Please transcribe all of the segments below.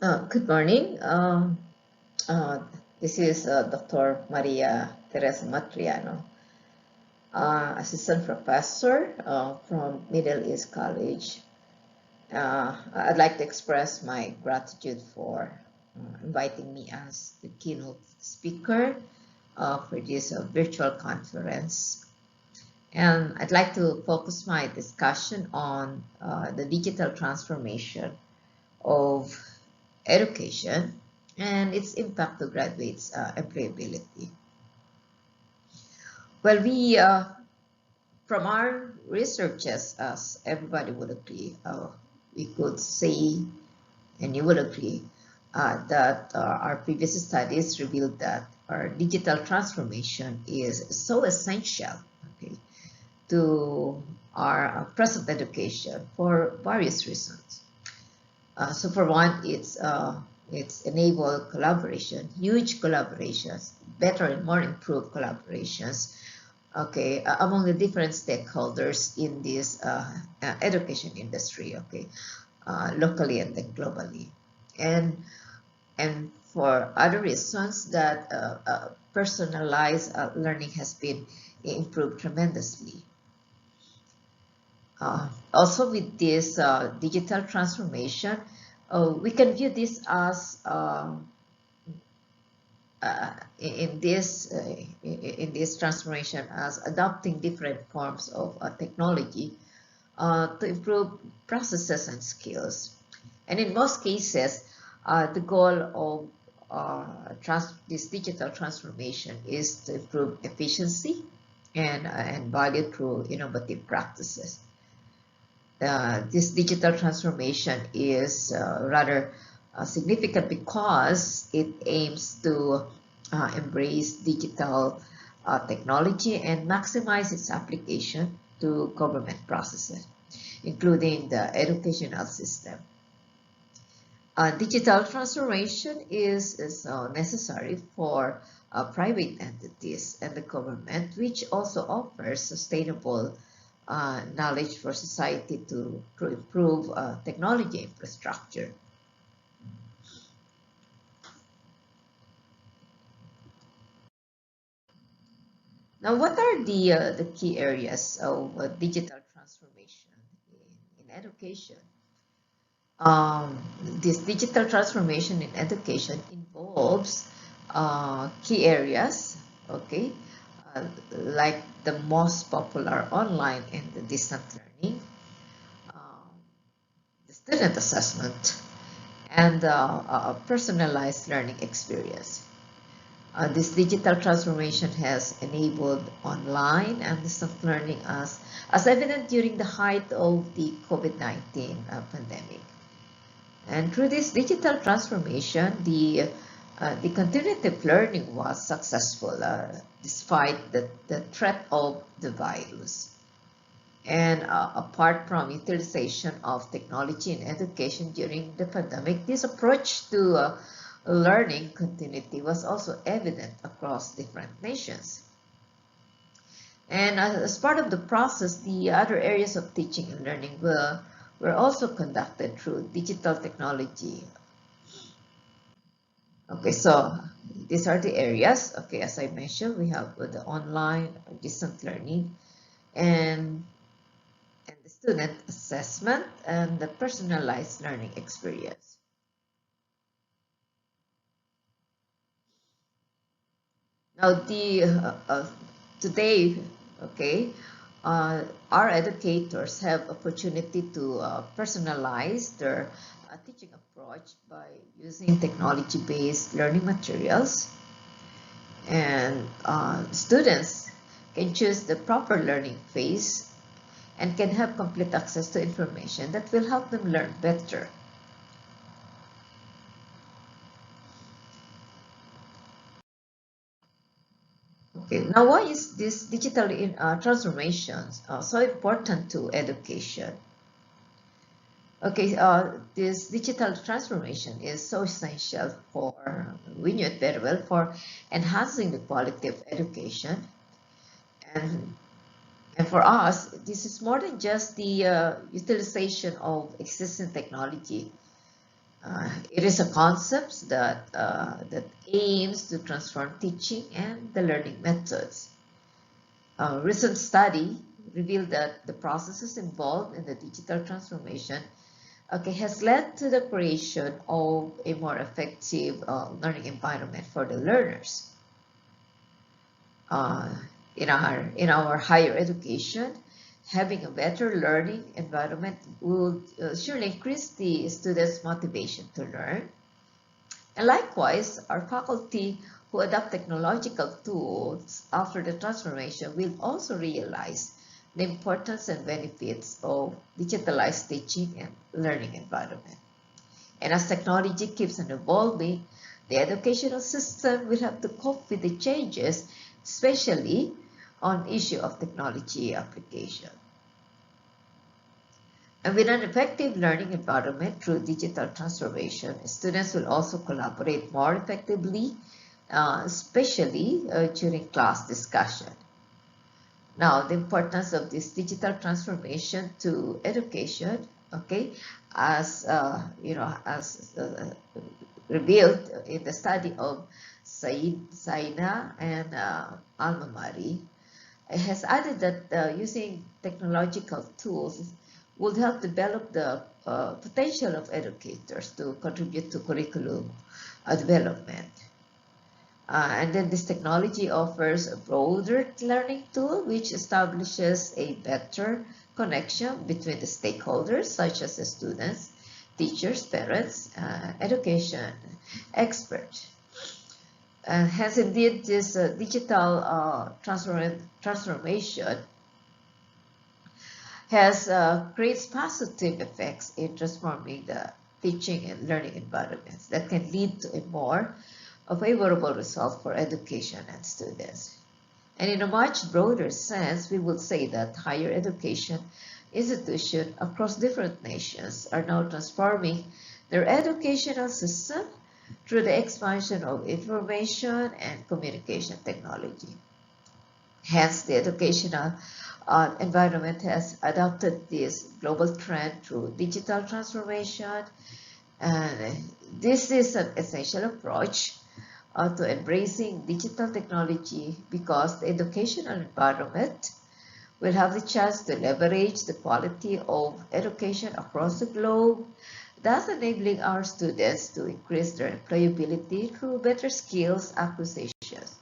Good morning. Uh, this is Dr. Maria Teresa Matriano, assistant professor from Middle East College. I'd like to express my gratitude for inviting me as the keynote speaker for this virtual conference. And I'd like to focus my discussion on the digital transformation of education and its impact to graduates' employability. Well, from our researches, as everybody would agree, we could say, and you would agree, that our previous studies revealed that our digital transformation is so essential, okay, to our present education for various reasons. So for one, it's enabled collaboration, huge collaborations, better and more improved collaborations, okay, among the different stakeholders in this education industry, okay, locally and then globally, and for other reasons that personalized learning has been improved tremendously. Also with this digital transformation, we can view this as in this transformation as adopting different forms of technology to improve processes and skills. And in most cases, the goal of this digital transformation is to improve efficiency and value through innovative practices. This digital transformation is rather significant because it aims to embrace digital technology and maximize its application to government processes, including the educational system. Digital transformation is necessary for private entities and the government, which also offers sustainable knowledge for society to improve technology infrastructure. Now, what are the key areas of digital transformation in education? This digital transformation in education involves key areas, okay, like the most popular online and the distant learning, the student assessment, and personalized learning experience. This digital transformation has enabled online and distant learning as evident during the height of the COVID-19 pandemic. And through this digital transformation, the continuative learning was successful despite the threat of the virus. And apart from utilization of technology in education during the pandemic, this approach to learning continuity was also evident across different nations. And as part of the process, the other areas of teaching and learning were also conducted through digital technology. Okay, so these are the areas. Okay, as I mentioned, we have the online distant learning and the student assessment and the personalized learning experience. Now, today, okay, our educators have opportunity to personalize their teaching approach by using technology-based learning materials, and students can choose the proper learning phase and can have complete access to information that will help them learn better. Okay, now why is this digital transformation so important to education? Okay, this digital transformation is so essential for, we knew it very well, for enhancing the quality of education. And for us, this is more than just the utilization of existing technology. It is a concept that aims to transform teaching and the learning methods. A recent study revealed that the processes involved in the digital transformation has led to the creation of a more effective learning environment for the learners. In our higher education, having a better learning environment will surely increase the students' motivation to learn. And likewise, our faculty who adopt technological tools after the transformation will also realize the importance and benefits of digitalized teaching and learning environment. And as technology keeps on evolving, the educational system will have to cope with the changes, especially on issue of technology application. And with an effective learning environment through digital transformation, students will also collaborate more effectively, especially during class discussion. Now, the importance of this digital transformation to education, as revealed in the study of Saina and Alma-Mari, has added that using technological tools would help develop the potential of educators to contribute to curriculum development. And then this technology offers a broader learning tool which establishes a better connection between the stakeholders such as the students, teachers, parents, education experts. Hence, indeed, this digital transformation has creates positive effects in transforming the teaching and learning environments that can lead to a more favorable result for education and students. And in a much broader sense, we would say that higher education institutions across different nations are now transforming their educational system through the expansion of information and communication technology. Hence, the educational environment has adopted this global trend through digital transformation, and this is an essential approach to embracing digital technology because the educational environment will have the chance to leverage the quality of education across the globe, thus enabling our students to increase their employability through better skills acquisitions.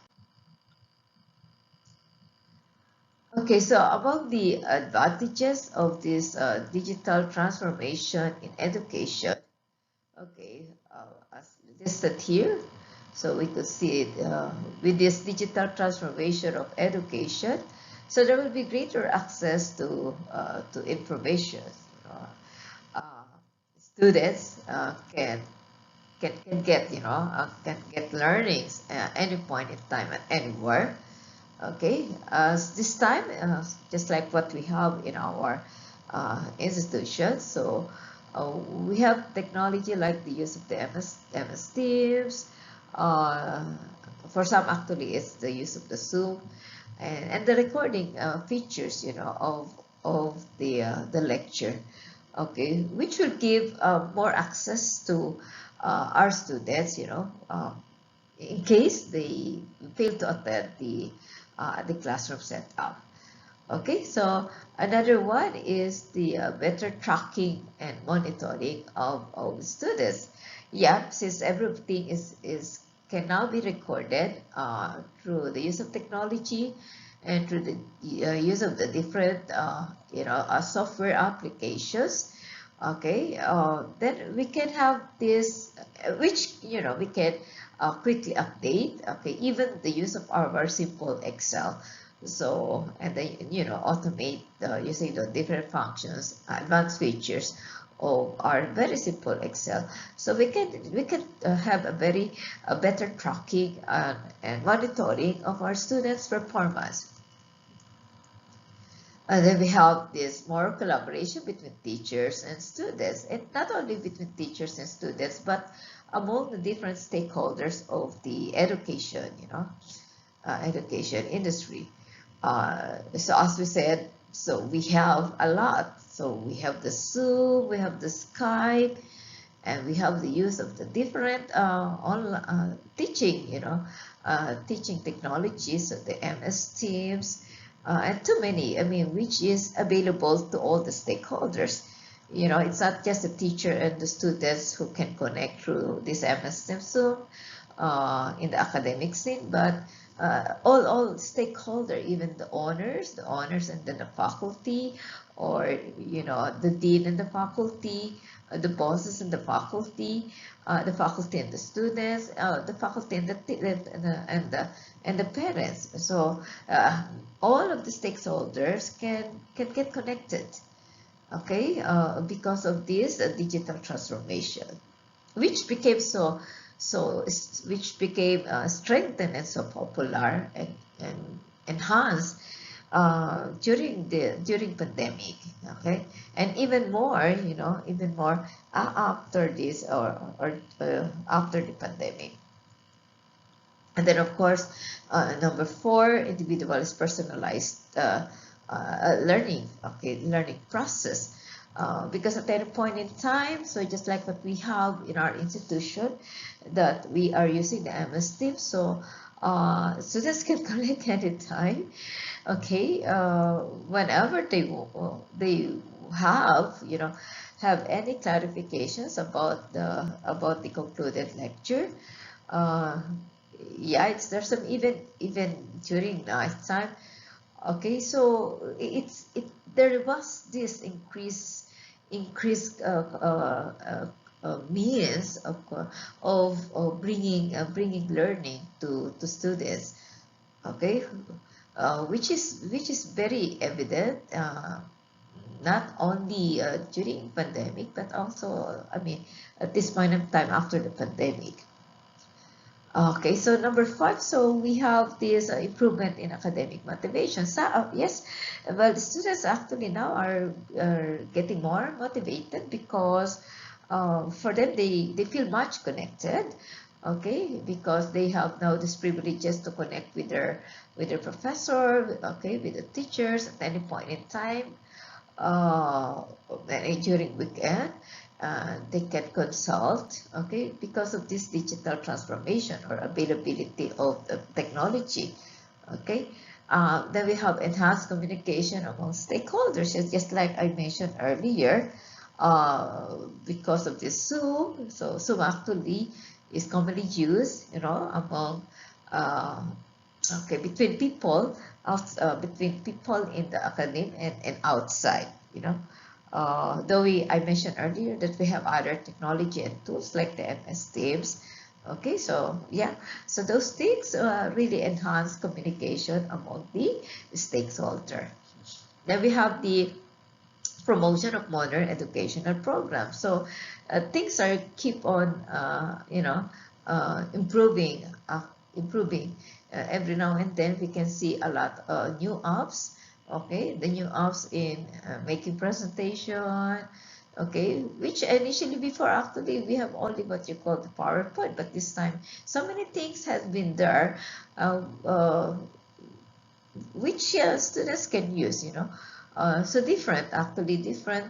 Okay, so among the advantages of this digital transformation in education, as listed here, so we could see it with this digital transformation of education. So there will be greater access to information. Students can get learnings at any point in time and anywhere. Okay, this time, just like what we have in our institutions, so we have technology like the use of the MS Teams. For some, actually, it's the use of the Zoom and the recording features, of the lecture. Okay, which will give more access to our students, in case they fail to attend the classroom setup. Okay, so another one is the better tracking and monitoring of students. Yeah, since everything can now be recorded through the use of technology and through the use of the different software applications. Okay, then we can have this, which we can quickly update. Okay, even the use of our simple Excel. So, and then automate using the different functions, advanced features of our very simple Excel. So we can have a better tracking and monitoring of our students' performance. And then we have this more collaboration between teachers and students, and not only between teachers and students, but among the different stakeholders of the education, education industry. So as we said, so we have a lot. So we have the Zoom, we have the Skype, and we have the use of the different online teaching, teaching technologies, so the MS Teams, and too many, which is available to all the stakeholders. It's not just the teacher and the students who can connect through this MS Teams Zoom in the academic scene, but all stakeholder, even the honors and then the faculty, or the dean and the faculty, the bosses and the faculty and the students, the faculty and the parents. So all of the stakeholders can get connected, okay, because of this digital transformation, which became strengthened and so popular and enhanced during pandemic, okay, and even more after this or after the pandemic. And then of course number 4, individualized personalized learning, okay, learning process. Because at any point in time, so just like what we have in our institution, that we are using the MS Teams, so students can connect anytime, okay, whenever they have any clarifications about the concluded lecture. There's some even during night time. Okay, so there was this increased means of bringing learning to students, okay, which is very evident, not only during pandemic, but also at this point of time after the pandemic. Okay, so number 5, so we have this improvement in academic motivation. So yes, well, the students actually now are getting more motivated because for them they feel much connected, okay, because they have now this privileges to connect with their professor, okay, with the teachers at any point in time, during weekend. They can consult, okay, because of this digital transformation or availability of the technology, okay. Then we have enhanced communication among stakeholders, just like I mentioned earlier, because of this Zoom. So Zoom actually is commonly used, among between people in the academy and outside, though I mentioned earlier that we have other technology and tools like the MS Teams. Okay, so yeah, so those things really enhance communication among the stakeholder. Then we have the promotion of modern educational programs. So things are keep on improving. Every now and then we can see a lot of new apps. Okay, the new apps in making presentation, okay, which initially before actually we have only what you call the PowerPoint, but this time so many things have been there, which students can use, so different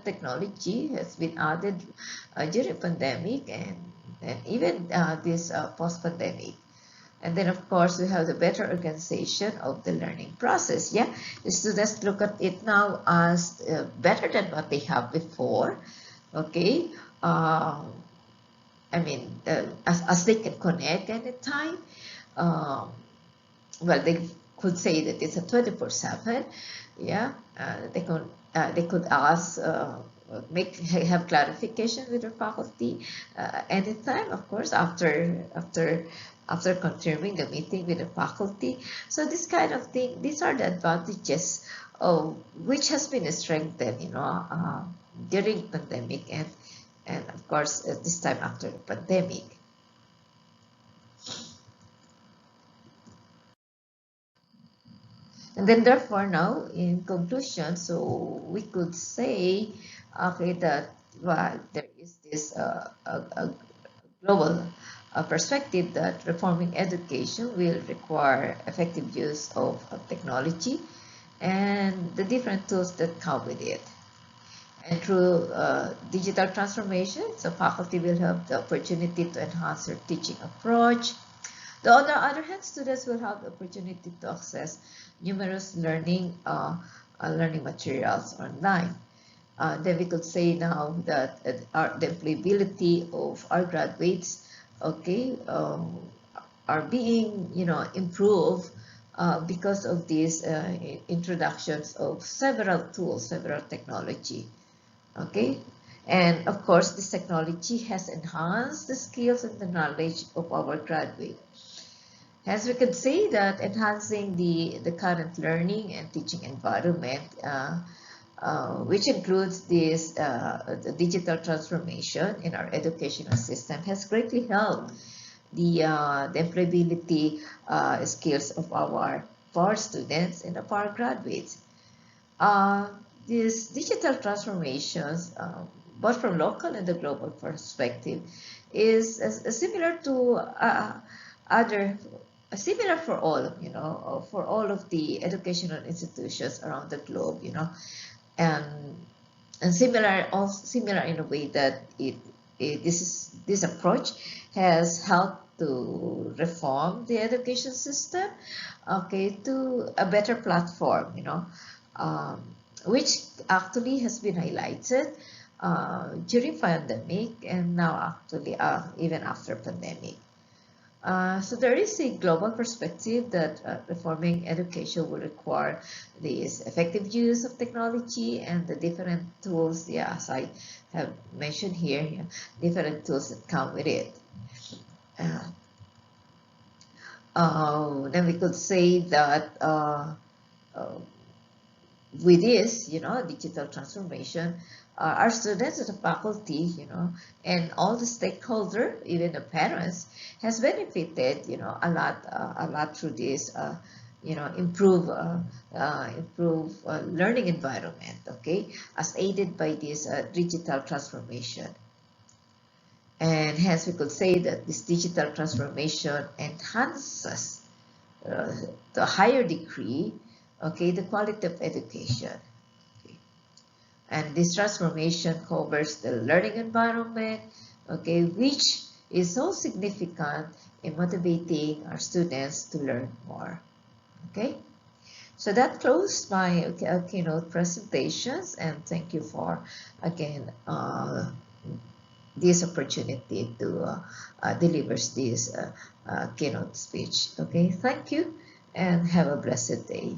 technology has been added during pandemic and even this post-pandemic. And then, of course, we have the better organization of the learning process. Yeah, the students look at it now as better than what they have before. Okay, as they can connect anytime. Well, they could say that it's a 24/7. Yeah, they could ask. Have clarification with their faculty anytime, of course, after confirming the meeting with the faculty. So this kind of thing, these are the advantages of which has been strengthened, during pandemic and of course this time after the pandemic. And then therefore now in conclusion, so we could say, okay, that there is this a global perspective that reforming education will require effective use of technology and the different tools that come with it. And through digital transformation, so faculty will have the opportunity to enhance their teaching approach. On the other hand, students will have the opportunity to access numerous learning materials online. Then we could say now that the employability of our graduates, okay, are being improved because of these introductions of several tools, several technology. Okay, and of course this technology has enhanced the skills and the knowledge of our graduates. As we can say that enhancing the current learning and teaching environment, which includes this the digital transformation in our educational system, has greatly helped the employability skills of our students and of our graduates. These digital transformations, both from local and the global perspective, is similar to similar for all, for all of the educational institutions around the globe, and similar in a way that this approach has helped to reform the education system, okay, to a better platform, which actually has been highlighted during pandemic and now actually even after pandemic. So there is a global perspective that reforming education will require this effective use of technology and the different tools, as I have mentioned here, different tools that come with it. Then we could say that with this, digital transformation, our students and the faculty, and all the stakeholders, even the parents, has benefited, a lot through this, improve learning environment, okay, as aided by this digital transformation. And hence we could say that this digital transformation enhances to a higher degree, okay, the quality of education. Okay. And this transformation covers the learning environment, okay, which is so significant in motivating our students to learn more. Okay, so that closed my keynote presentations, and thank you for again this opportunity to deliver this keynote speech. Okay, thank you and have a blessed day.